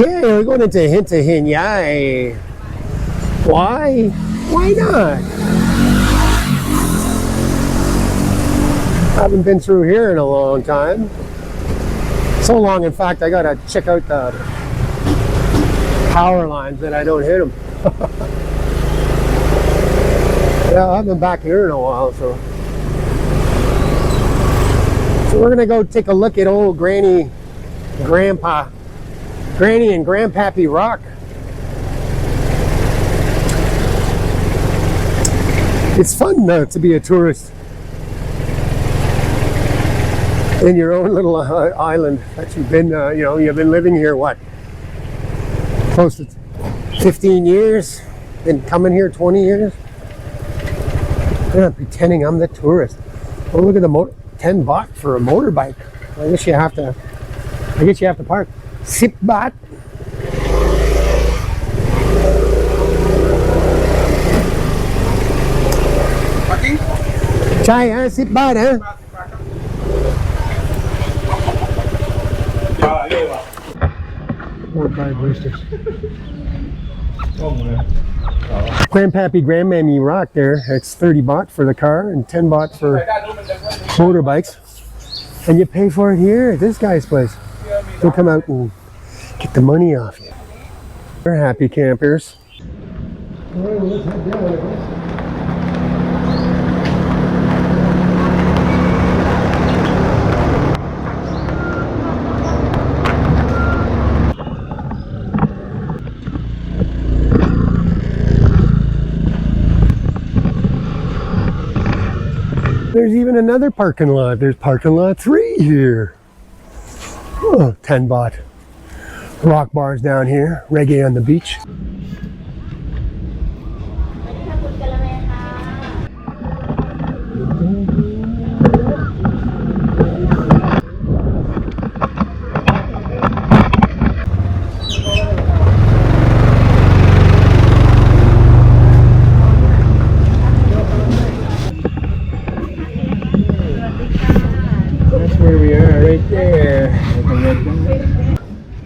Okay, we're going into Hinta. Why? Why not? Haven't been through here in a long time. So long, in fact, I gotta check out the power lines that I don't hit them. Yeah, I haven't been back here in a while, so we're gonna go take a look at old Granny and GrandPappy Rock. It's fun to be a tourist in your own little island that you've been, you've been living here, what, close to 15 years? Been coming here 20 years? Yeah, pretending I'm the tourist. Oh, look at the 10 baht for a motorbike. I guess you have to park. 10 baht. Parking? ใช่ฮะ10 บาทฮะ More by boosters. GrandPappy Rock there. It's 30 baht for the car and 10 baht for motorbikes. And you pay for it here at this guy's place. They'll come out and get the money off you. We're happy campers. All right, well, let's head down, I guess. There's even another parking lot. There's parking lot 3 here. Oh, 10 baht. Rock bars down here. Reggae on the beach.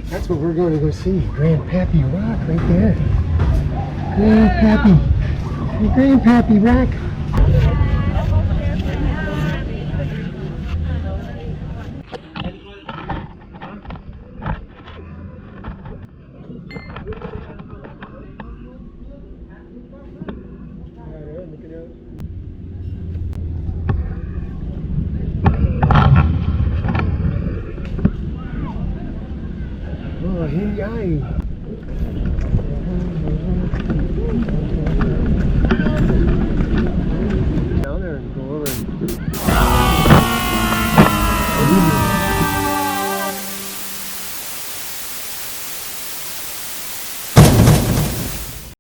That's what we're going to go see. GrandPappy Rock right there. GrandPappy Rock. Oh, here,